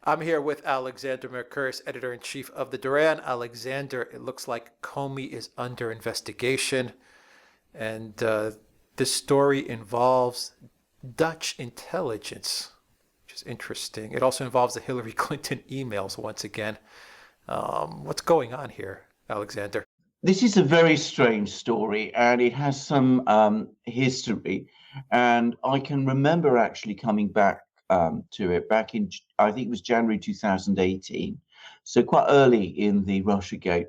I'm here with Alexander Mercouris, editor-in-chief of the Duran. Alexander, it looks like Comey is under investigation, and this story involves Dutch intelligence, which is interesting. It also involves the Hillary Clinton emails once again. What's going on here, Alexander? This is a very strange story, and it has some history. And I can remember actually coming back to it back in, I think it was January 2018, so quite early in the Russiagate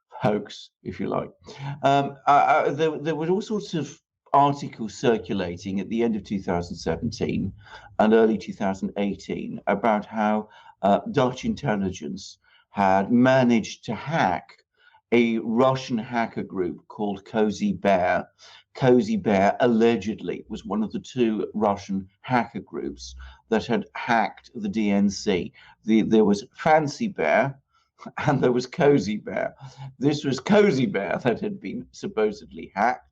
hoax, if you like. There were all sorts of articles circulating at the end of 2017 and early 2018 about how Dutch intelligence had managed to hack a Russian hacker group called Cozy Bear. Cozy Bear allegedly was one of the two Russian hacker groups that had hacked the DNC. There was Fancy Bear and there was Cozy Bear. This was Cozy Bear that had been supposedly hacked,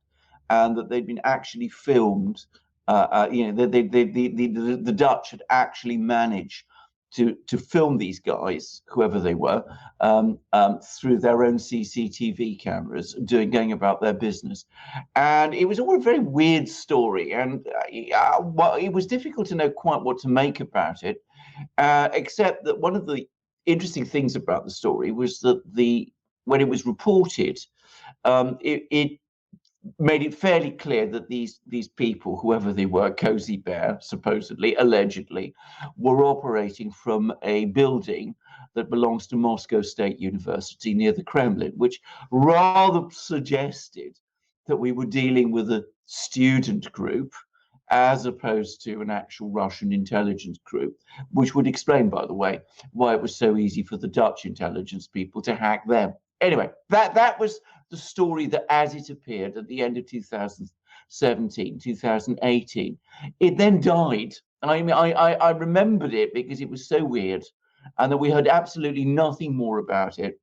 and that they'd been actually filmed. The Dutch had actually managed to film these guys, whoever they were, through their own CCTV cameras, going about their business. And it was all a very weird story, and it was difficult to know quite what to make about it, except that one of the interesting things about the story was that when it was reported, it made it fairly clear that these people, whoever they were, Cozy Bear, supposedly, allegedly, were operating from a building that belongs to Moscow State University near the Kremlin, which rather suggested that we were dealing with a student group as opposed to an actual Russian intelligence group, which would explain, by the way, why it was so easy for the Dutch intelligence people to hack them. Anyway, that was the story that as it appeared at the end of 2017, 2018. It then died. And I remembered it because it was so weird, and that we heard absolutely nothing more about it.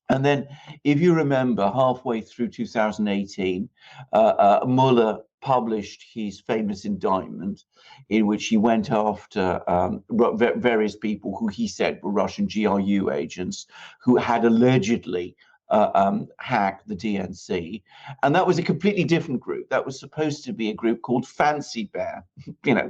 And then, if you remember, halfway through 2018, Mueller published his famous indictment in which he went after various people who he said were Russian GRU agents who had allegedly hacked the DNC. And that was a completely different group. That was supposed to be a group called Fancy Bear.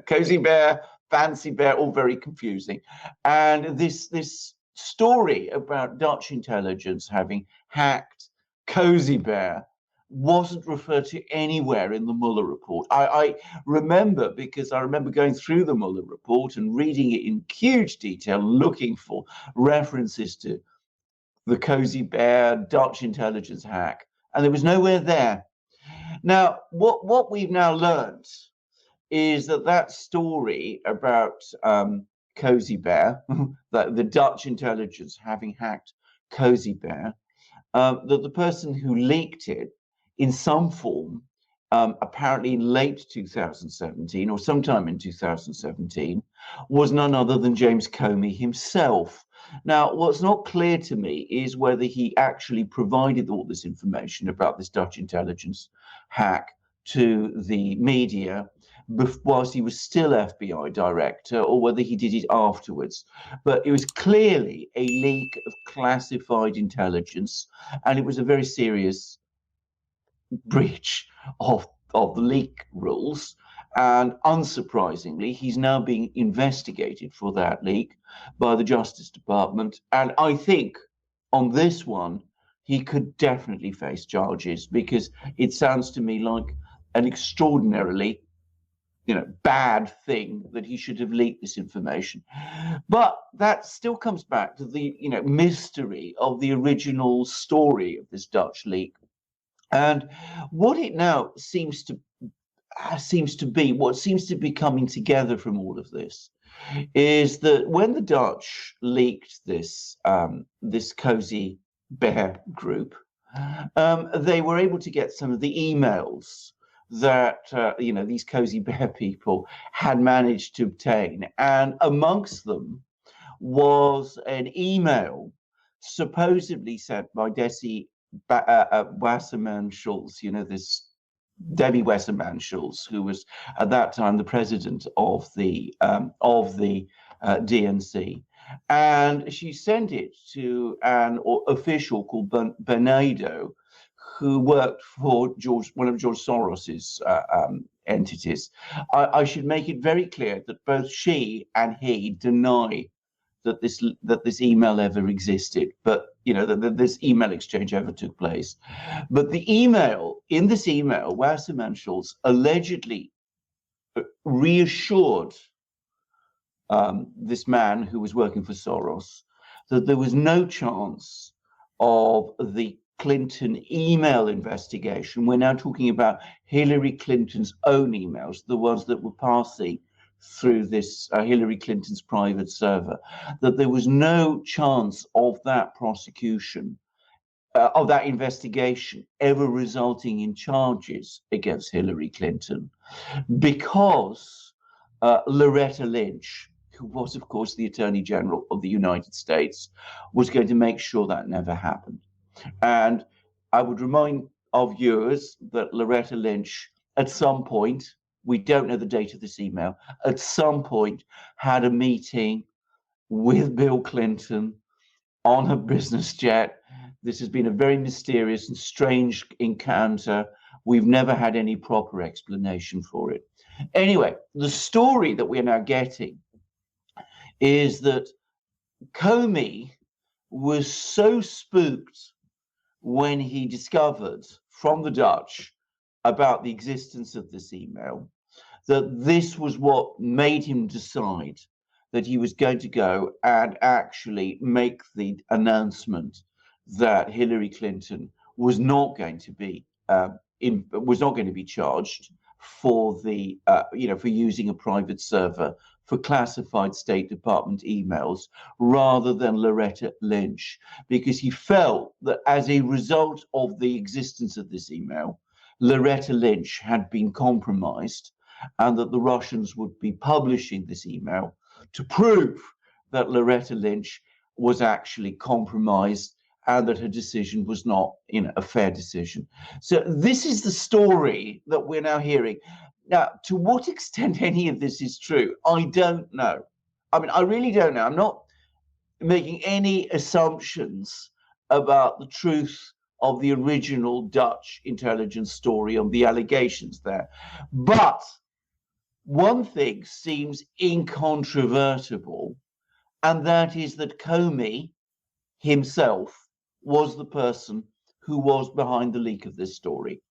Cozy Bear, Fancy Bear, all very confusing. And this story about Dutch intelligence having hacked Cozy Bear wasn't referred to anywhere in the Mueller report. I remember, because I remember going through the Mueller report and reading it in huge detail, looking for references to the Cozy Bear Dutch intelligence hack, and there was nowhere there. Now, what we've now learned is that story about Cozy Bear, that the Dutch intelligence having hacked Cozy Bear, that the person who leaked it in some form, apparently in late 2017 or sometime in 2017, was none other than James Comey himself. Now, what's not clear to me is whether he actually provided all this information about this Dutch intelligence hack to the media whilst he was still FBI director, or whether he did it afterwards. But it was clearly a leak of classified intelligence, and it was a very serious breach of the leak rules. And unsurprisingly, he's now being investigated for that leak by the Justice Department. And I think on this one, he could definitely face charges, because it sounds to me like an extraordinarily bad thing that he should have leaked this information. But that still comes back to the mystery of the original story of this Dutch leak. And what it now seems to be coming together from all of this is that when the Dutch leaked this Cozy Bear group, they were able to get some of the emails that these Cozy Bear people had managed to obtain, and amongst them was an email supposedly sent by Wasserman Schultz, this Debbie Wasserman Schultz, who was at that time the president of the DNC. And she sent it to an official called Bernardo, who worked for one of George Soros's entities. I should make it very clear that both she and he deny that this email ever existed, but that this email exchange ever took place. But in this email, Wasserman Schultz allegedly reassured this man who was working for Soros that there was no chance of the Clinton email investigation. We're now talking about Hillary Clinton's own emails, the ones that were passing through this Hillary Clinton's private server, that there was no chance of that prosecution, of that investigation ever resulting in charges against Hillary Clinton, because Loretta Lynch, who was, of course, the Attorney General of the United States, was going to make sure that never happened. And I would remind our viewers that Loretta Lynch, at some point, we don't know the date of this email, at some point had a meeting with Bill Clinton on a business jet. This has been a very mysterious and strange encounter. We've never had any proper explanation for it. Anyway, the story that we're now getting is that Comey was so spooked when he discovered from the Dutch about the existence of this email that this was what made him decide that he was going to go and actually make the announcement that Hillary Clinton was not going to be charged for the for using a private server for classified State Department emails rather than Loretta Lynch, because he felt that as a result of the existence of this email, Loretta Lynch had been compromised, and that the Russians would be publishing this email to prove that Loretta Lynch was actually compromised and that her decision was not a fair decision. So this is the story that we're now hearing. Now, to what extent any of this is true, I don't know. I mean, I really don't know. I'm not making any assumptions about the truth of the original Dutch intelligence story on the allegations there. But one thing seems incontrovertible, and that is that Comey himself was the person who was behind the leak of this story.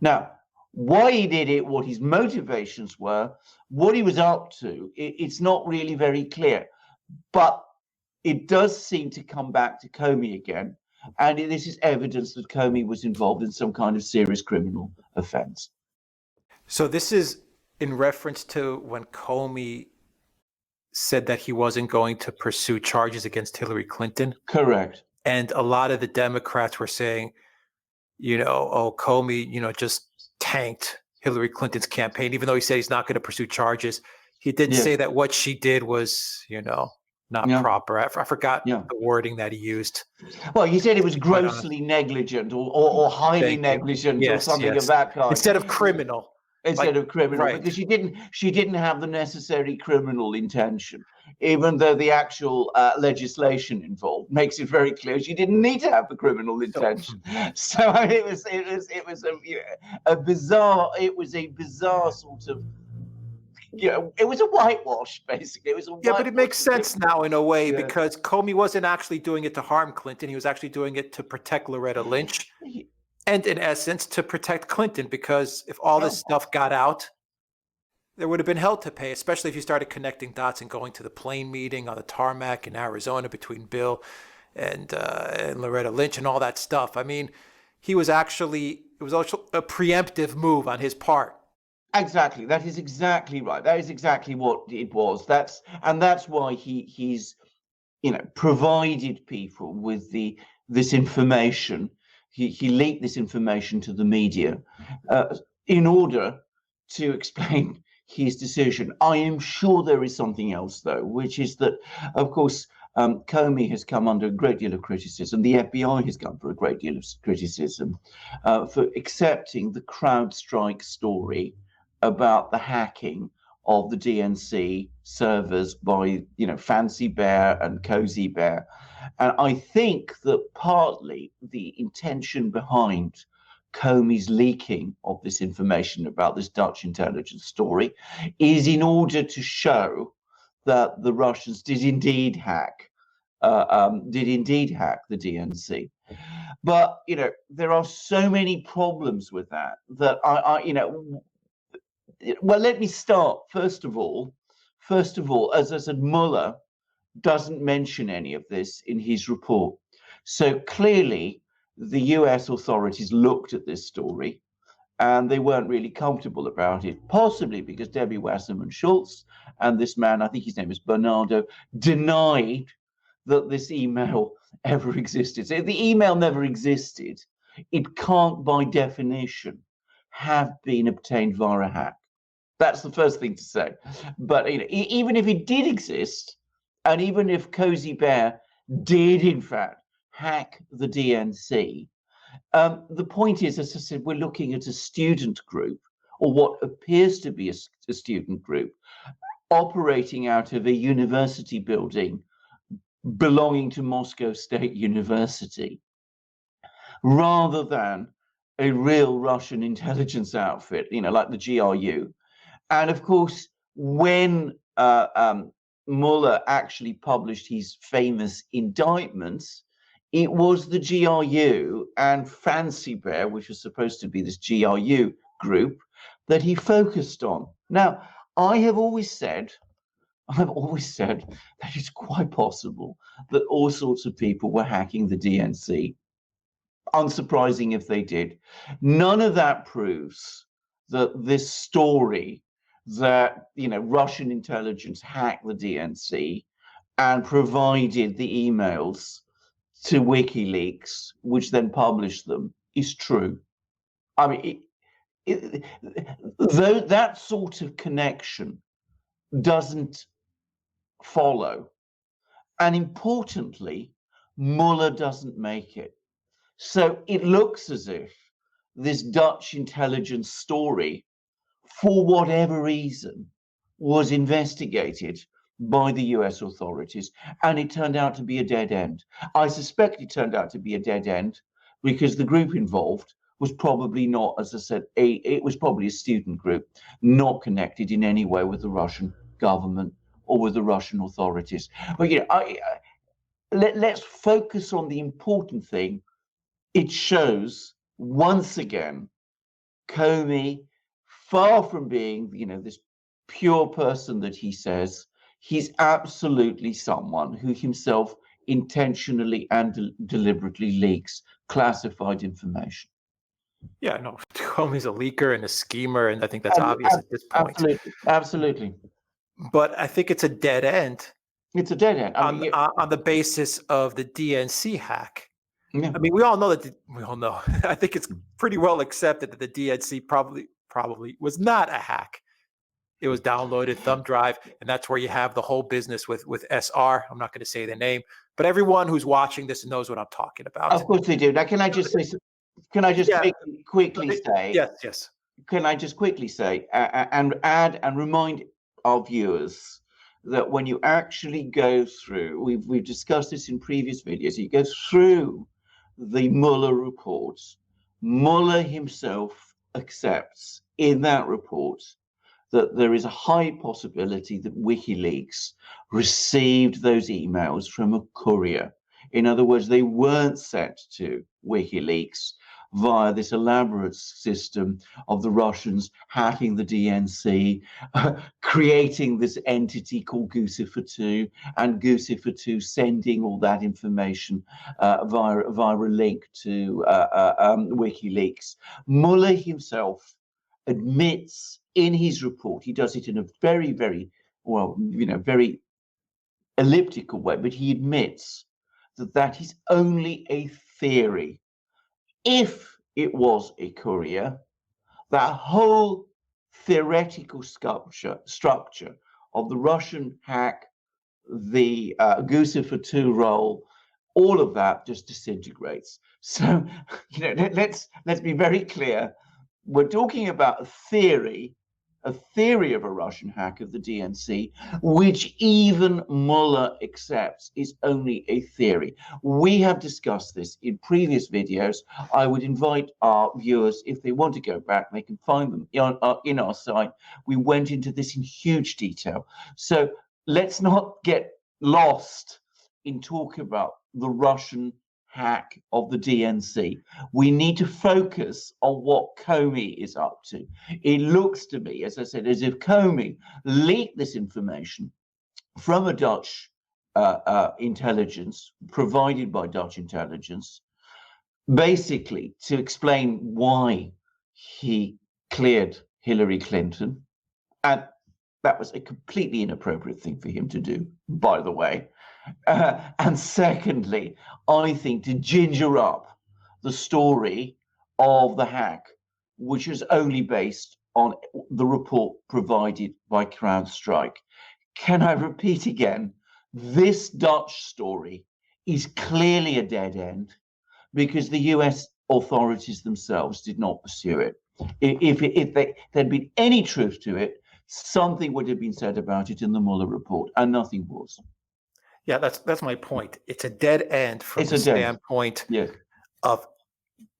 Now, why he did it, what his motivations were, what he was up to, it's not really very clear. But it does seem to come back to Comey again. And this is evidence that Comey was involved in some kind of serious criminal offense. So this is in reference to when Comey said that he wasn't going to pursue charges against Hillary Clinton. Correct. And a lot of the Democrats were saying, Comey, just tanked Hillary Clinton's campaign, even though he said he's not going to pursue charges. He did say that what she did was, not proper. I forgot the wording that he used. Well, he said it was grossly negligent or highly negligent or something of that kind. Instead of criminal. Right. Because she didn't have the necessary criminal intention, even though the actual legislation involved makes it very clear she didn't need to have the criminal intention. So it was a bizarre sort of, it was a whitewash, basically. But it makes sense now in a way, because Comey wasn't actually doing it to harm Clinton. He was actually doing it to protect Loretta Lynch. And in essence, to protect Clinton, because if all this stuff got out, there would have been hell to pay, especially if you started connecting dots and going to the plane meeting on the tarmac in Arizona between Bill and Loretta Lynch and all that stuff. I mean, it was also a preemptive move on his part. Exactly. That is exactly right. That is exactly what it was. That's why he's provided people with this information. He leaked this information to the media in order to explain his decision. I am sure there is something else, though, which is that, of course, Comey has come under a great deal of criticism. The FBI has come for a great deal of criticism for accepting the CrowdStrike story about the hacking of the DNC servers by, Fancy Bear and Cozy Bear. And I think that partly the intention behind Comey's leaking of this information about this Dutch intelligence story is in order to show that the Russians did indeed hack the DNC. But there are so many problems with that well, let me start first of all. As I said, Mueller doesn't mention any of this in his report. So clearly, the US authorities looked at this story and they weren't really comfortable about it, possibly because Debbie Wasserman Schultz and this man, I think his name is Bernardo, denied that this email ever existed. So if the email never existed, it can't, by definition, have been obtained via a hack. That's the first thing to say. But even if it did exist, and even if Cozy Bear did, in fact, hack the DNC, the point is, as I said, we're looking at a student group, or what appears to be a student group, operating out of a university building belonging to Moscow State University, rather than a real Russian intelligence outfit, like the GRU. And of course, when Mueller actually published his famous indictments, it was the GRU and Fancy Bear, which was supposed to be this GRU group, that he focused on. Now, I have always said that it's quite possible that all sorts of people were hacking the DNC. Unsurprising if they did. None of that proves that this story that Russian intelligence hacked the DNC and provided the emails to WikiLeaks, which then published them, is true. I mean, though that sort of connection doesn't follow, and importantly, Mueller doesn't make it. So it looks as if this Dutch intelligence story, for whatever reason, was investigated by the US authorities, and it turned out to be a dead end. I suspect it turned out to be a dead end because the group involved was probably not, as I said, it was probably a student group, not connected in any way with the Russian government or with the Russian authorities. But let's focus on the important thing. It shows, once again, Comey, far from being, this pure person that he says, he's absolutely someone who himself intentionally and deliberately leaks classified information. Yeah, no, Comey's a leaker and a schemer, and I think that's obvious at this point. Absolutely. But I think it's a dead end. It's a dead end. On the basis of the DNC hack. Yeah. I mean, we all know. I think it's pretty well accepted that the DNC probably was not a hack. It was downloaded thumb drive, and that's where you have the whole business with SR. I'm not going to say the name, but everyone who's watching this knows what I'm talking about. Of course they do. Now, can I just quickly say? Yes. Can I just quickly say and add and remind our viewers that when you actually go through, we've discussed this in previous videos, you go through the Mueller reports, Mueller himself accepts in that report that there is a high possibility that WikiLeaks received those emails from a courier. In other words, they weren't sent to WikiLeaks via this elaborate system of the Russians hacking the DNC, creating this entity called Guccifer2, and Guccifer2 sending all that information via a link to WikiLeaks. Mueller himself admits in his report, he does it in a very, very, very elliptical way, but he admits that that is only a theory. If it was a courier, that whole theoretical structure of the Russian hack, the Guccifer2 role, all of that just disintegrates. So, let's be very clear. We're talking about a theory a theory of a Russian hack of the DNC, which even Mueller accepts is only a theory. We have discussed this in previous videos. I would invite our viewers, if they want to go back, they can find them in our site. We went into this in huge detail. So let's not get lost in talking about the Russian hack of the DNC. We need to focus on what Comey is up to. It looks to me, as I said, as if Comey leaked this information from a Dutch intelligence, provided by Dutch intelligence, basically to explain why he cleared Hillary Clinton. And that was a completely inappropriate thing for him to do, by the way. And secondly, I think to ginger up the story of the hack, which is only based on the report provided by CrowdStrike. Can I repeat again? This Dutch story is clearly a dead end because the US authorities themselves did not pursue it. If there'd been any truth to it, something would have been said about it in the Mueller report, and nothing was. Yeah, that's my point. It's a dead end from the standpoint of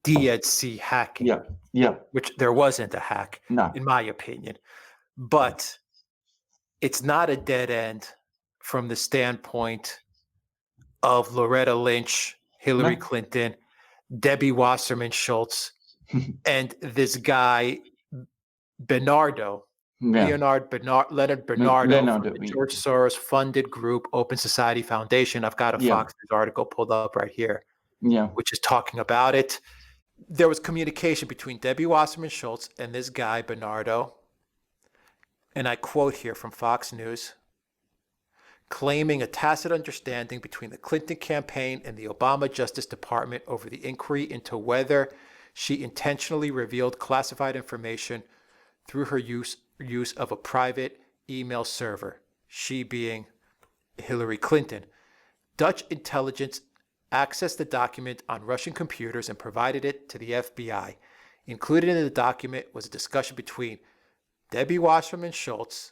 DNC hacking. Which there wasn't a hack, in my opinion. But it's not a dead end from the standpoint of Loretta Lynch, Hillary Clinton, Debbie Wasserman Schultz, and this guy Bernardo. Leonard Bernardo from the George Soros funded group Open Society Foundation. I've got a Fox News article pulled up right here, which is talking about it. There was communication between Debbie Wasserman Schultz and this guy Bernardo, and I quote here from Fox News, claiming a tacit understanding between the Clinton campaign and the Obama Justice Department over the inquiry into whether she intentionally revealed classified information through her use of a private email server, she being Hillary Clinton. Dutch intelligence accessed the document on Russian computers and provided it to the FBI. Included in the document was a discussion between Debbie Wasserman Schultz,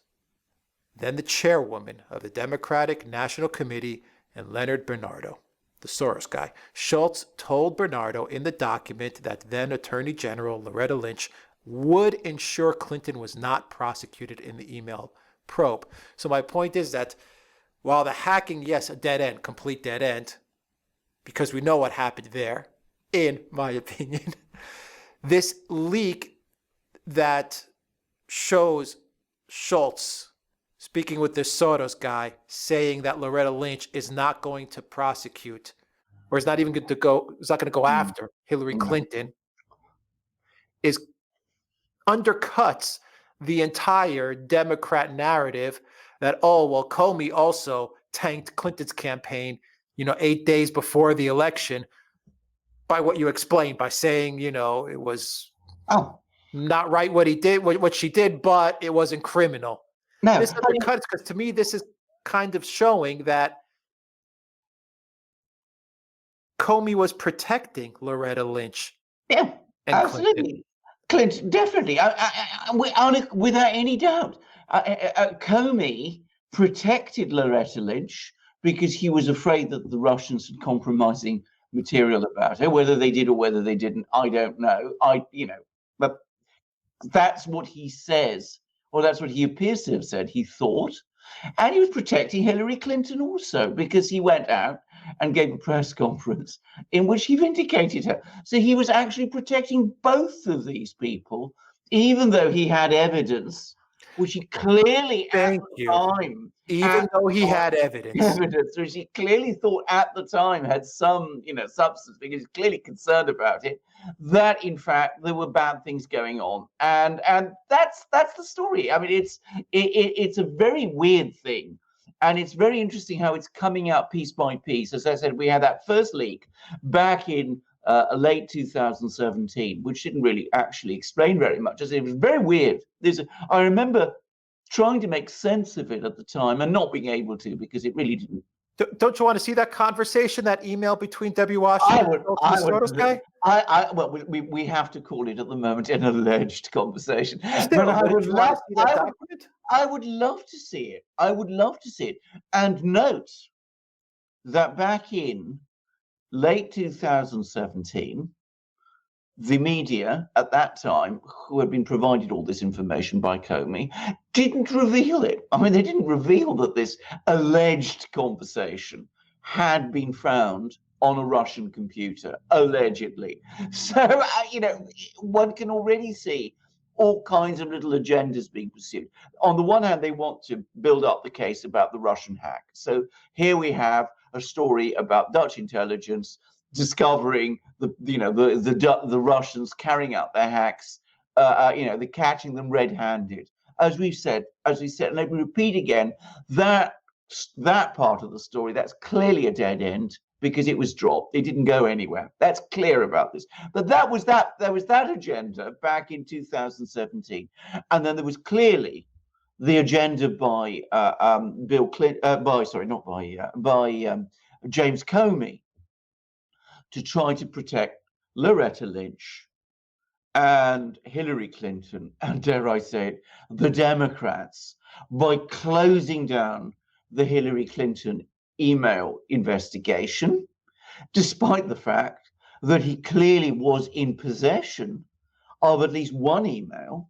then the chairwoman of the Democratic National Committee, and Leonard Bernardo, the Soros guy. Schultz told Bernardo in the document that then Attorney General Loretta Lynch would ensure Clinton was not prosecuted in the email probe. So my point is that while the hacking, yes, a dead end, complete dead end, because we know what happened there, in my opinion, this leak that shows Schultz speaking with this Soros guy saying that Loretta Lynch is not going to prosecute, or is not even going to go, is not going to go after Hillary Clinton, is undercuts the entire Democrat narrative that, oh, well, Comey also tanked Clinton's campaign, 8 days before the election by what you explained, by saying, it was not right what he did, what she did, but it wasn't criminal. No, this undercuts, because to me, this is kind of showing that Comey was protecting Loretta Lynch. Yeah, absolutely. Clinton, definitely, without any doubt. Comey protected Loretta Lynch because he was afraid that the Russians had compromising material about her. Whether they did or whether they didn't, I don't know. But that's what he says, or that's what he appears to have said. He thought, and he was protecting Hillary Clinton also because he went out and gave a press conference in which he vindicated her. So he was actually protecting both of these people, even though he had evidence, which he clearly had evidence, which he clearly thought at the time had some, substance, because he's clearly concerned about it, that in fact there were bad things going on, and that's the story. I mean, it's a very weird thing. And it's very interesting how it's coming out piece by piece. As I said, we had that first leak back in late 2017, which didn't really actually explain very much. It was very weird. I remember trying to make sense of it at the time and not being able to, because it really didn't Don't you want to see that conversation, that email between Debbie Washington and the Soros guy? Well, we have to call it at the moment an alleged conversation. Still, but don't you want to see that document? I would love to see it. I would love to see it. And note that back in late 2017, the media at that time, who had been provided all this information by Comey, didn't reveal it. I mean, they didn't reveal that this alleged conversation had been found on a Russian computer, allegedly. So, one can already see all kinds of little agendas being pursued. On the one hand, they want to build up the case about the Russian hack. So here we have a story about Dutch intelligence discovering the Russians carrying out their hacks, they're catching them red-handed. As we said, and let me repeat again, that part of the story, that's clearly a dead end because it was dropped. It didn't go anywhere. That's clear about this. But there was that agenda back in 2017, and then there was clearly the agenda by Bill Clinton. By James Comey, to try to protect Loretta Lynch and Hillary Clinton, and dare I say it, the Democrats, by closing down the Hillary Clinton email investigation, despite the fact that he clearly was in possession of at least one email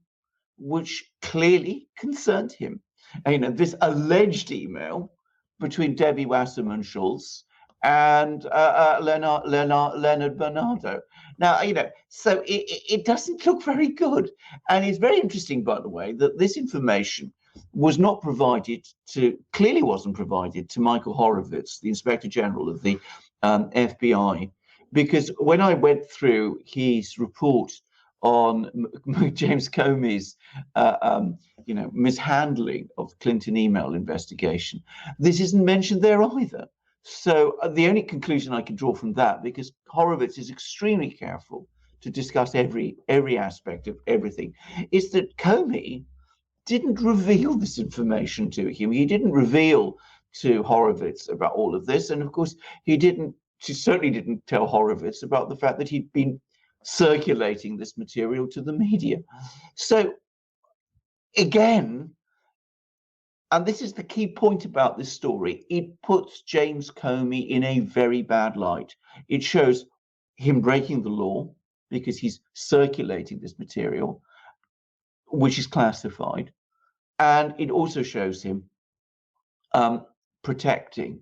which clearly concerned him. This alleged email between Debbie Wasserman Schultz and Leonard Bernardo. Now, so it doesn't look very good. And it's very interesting, by the way, that this information wasn't provided to Michael Horowitz, the Inspector General of the FBI, because when I went through his report on James Comey's mishandling of the Clinton email investigation, this isn't mentioned there either. So the only conclusion I can draw from that, because Horowitz is extremely careful to discuss every aspect of everything, is that Comey didn't reveal this information to him. He didn't reveal to Horowitz about all of this. And of course, he certainly didn't tell Horowitz about the fact that he'd been circulating this material to the media. So again, and this is the key point about this story, it puts James Comey in a very bad light. It shows him breaking the law because he's circulating this material, which is classified. And it also shows him protecting,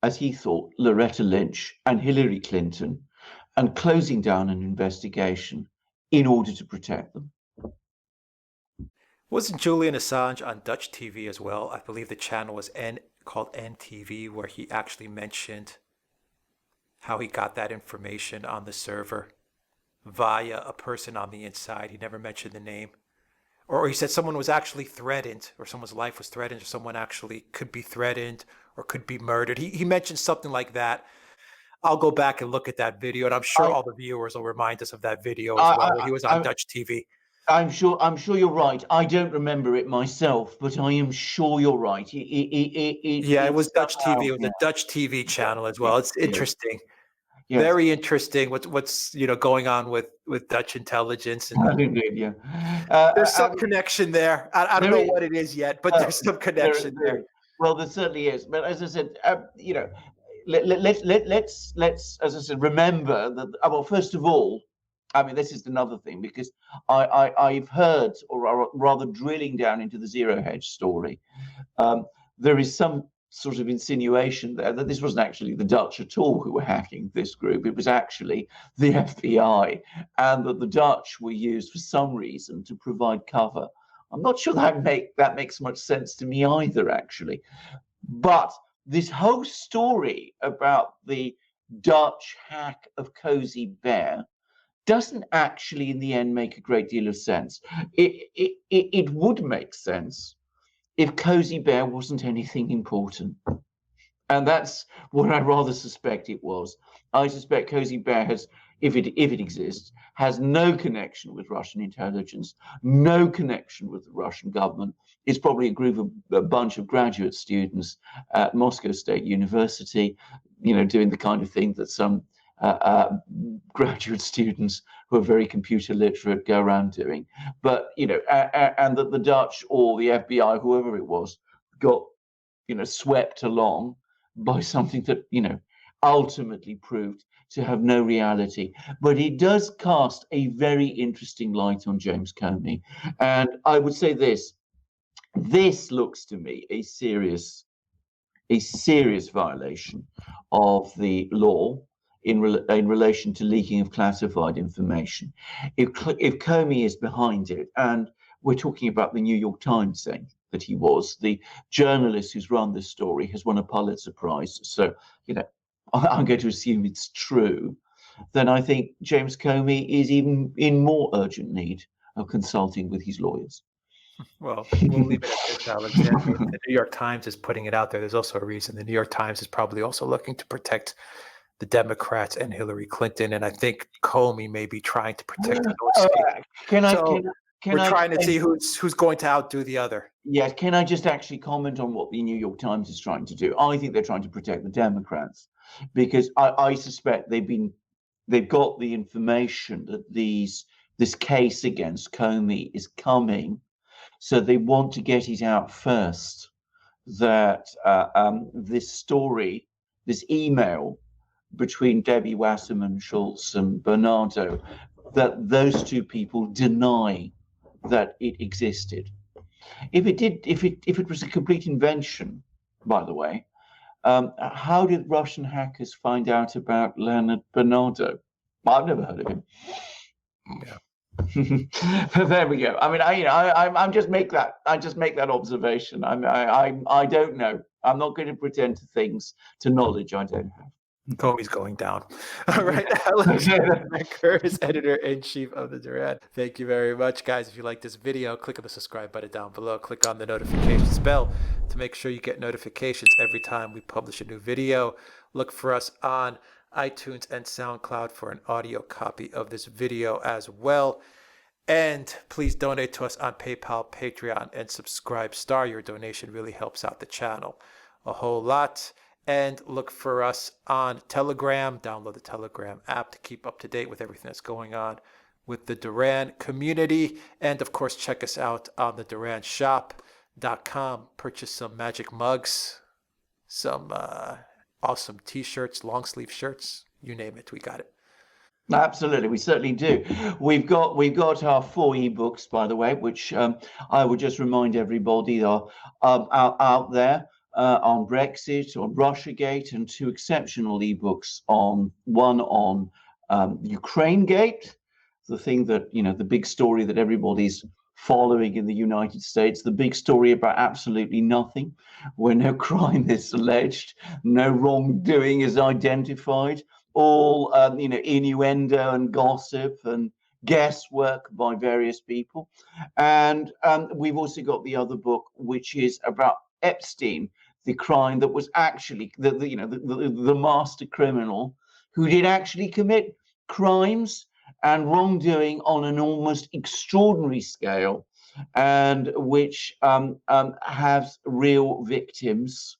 as he thought, Loretta Lynch and Hillary Clinton, and closing down an investigation in order to protect them. Wasn't Julian Assange on Dutch TV as well? I believe the channel was called NTV, where he actually mentioned how he got that information on the server via a person on the inside. He never mentioned the name. Or he said someone was actually threatened, or someone's life was threatened, or someone actually could be threatened or could be murdered. He mentioned something like that. I'll go back and look at that video, and I'm sure all the viewers will remind us of that video as well, where he was on Dutch TV. I'm sure you're right. I don't remember it myself, but I am sure you're right. It was Dutch TV. It was a Dutch TV channel as well. It's interesting. Yes. Very interesting what's going on with Dutch intelligence. And there's some connection there. I don't know what it is yet, but there's some connection there. Well, there certainly is. But as I said, let's as I said, remember that. Well, first of all, I mean, this is another thing, because I've heard, or rather drilling down into the Zero Hedge story, there is some sort of insinuation there that this wasn't actually the Dutch at all who were hacking this group. It was actually the FBI, and that the Dutch were used for some reason to provide cover. I'm not sure that makes much sense to me either, actually. But this whole story about the Dutch hack of Cozy Bear doesn't actually in the end make a great deal of sense. It would make sense if Cozy Bear wasn't anything important. And that's what I rather suspect it was. I suspect Cozy Bear has, if it exists, has no connection with Russian intelligence, no connection with the Russian government. It's probably a bunch of graduate students at Moscow State University, doing the kind of thing that some graduate students who are very computer literate go around doing. But and that the Dutch or the FBI, whoever it was, got swept along by something that ultimately proved to have no reality. But it does cast a very interesting light on James Comey. And I would say this looks to me a serious violation of the law in relation to leaking of classified information. If Comey is behind it, and we're talking about the New York Times saying that he was, the journalist who's run this story has won a Pulitzer Prize, so I'm going to assume it's true, then I think James Comey is even in more urgent need of consulting with his lawyers. Well, we'll leave it at this, Alexander. The New York Times is putting it out there. There's also a reason. The New York Times is probably also looking to protect the Democrats and Hillary Clinton, and I think Comey may be trying to protect the North State. We're trying to see who's going to outdo the other. Yes, can I just actually comment on what the New York Times is trying to do? I think they're trying to protect the Democrats, because I suspect they've got the information that this case against Comey is coming, so they want to get it out first that this story, this email between Debbie Wasserman Schultz and Bernardo, that those two people deny that it existed. If it was a complete invention, by the way, how did Russian hackers find out about Leonard Bernardo? I've never heard of him. Yeah. But there we go. I mean, I just make that observation. I don't know. I'm not going to pretend to knowledge I don't have. Comey's going down. All right, Alexander Mercouris, editor-in-chief of the Duran. Thank you very much, guys. If you like this video, click on the subscribe button down below. Click on the notifications bell to make sure you get notifications every time we publish a new video. Look for us on iTunes and SoundCloud for an audio copy of this video as well. And please donate to us on PayPal, Patreon, and Subscribestar. Your donation really helps out the channel a whole lot. And look for us on Telegram. Download the Telegram app to keep up to date with everything that's going on with the Duran community. And of course, check us out on the DuranShop.com. Purchase some magic mugs, some awesome t-shirts, long sleeve shirts, you name it, we got it. Absolutely, we certainly do. We've got our 4 ebooks, by the way, which I would just remind everybody are out there. On Brexit, on Russiagate, and 2 exceptional ebooks one on Ukrainegate, the thing that, the big story that everybody's following in the United States, the big story about absolutely nothing, where no crime is alleged, no wrongdoing is identified, all innuendo and gossip and guesswork by various people. And we've also got the other book, which is about Epstein, the crime that was actually the master criminal who did actually commit crimes and wrongdoing on an almost extraordinary scale, and which has real victims,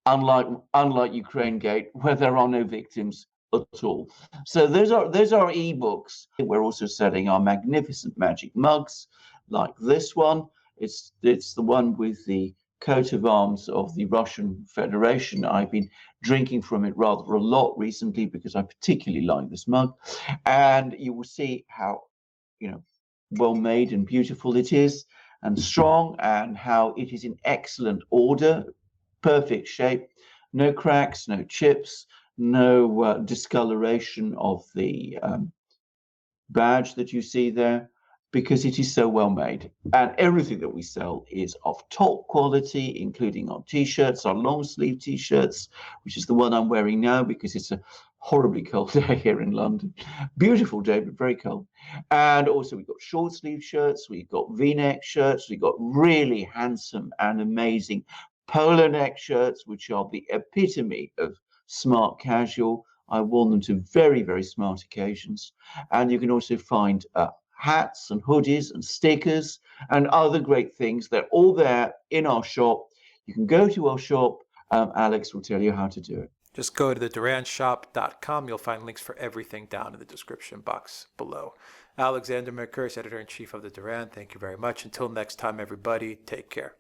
unlike Ukrainegate, where there are no victims at all. So those are ebooks. We're also selling our magnificent magic mugs, like this one. It's the one with the coat of arms of the Russian Federation. I've been drinking from it rather a lot recently because I particularly like this mug, and you will see how well made and beautiful it is, and strong, and how it is in excellent order, perfect shape, no cracks, no chips, no discoloration of the badge that you see there, because it is so well made. And everything that we sell is of top quality, including our t-shirts, our long sleeve t-shirts, which is the one I'm wearing now because it's a horribly cold day here in London. Beautiful day, but very cold. And also we've got short sleeve shirts, we've got V-neck shirts, we've got really handsome and amazing polo neck shirts, which are the epitome of smart casual. I worn them to very, very smart occasions. And you can also find hats and hoodies and stickers and other great things. They're all there in our shop. You can go to our shop. Alex will tell you how to do it. Just go to the duranshop.com. You'll find links for everything down in the description box below. Alexander Mercouris, Editor-in-Chief of the Duran, thank you very much. Until next time, everybody, take care.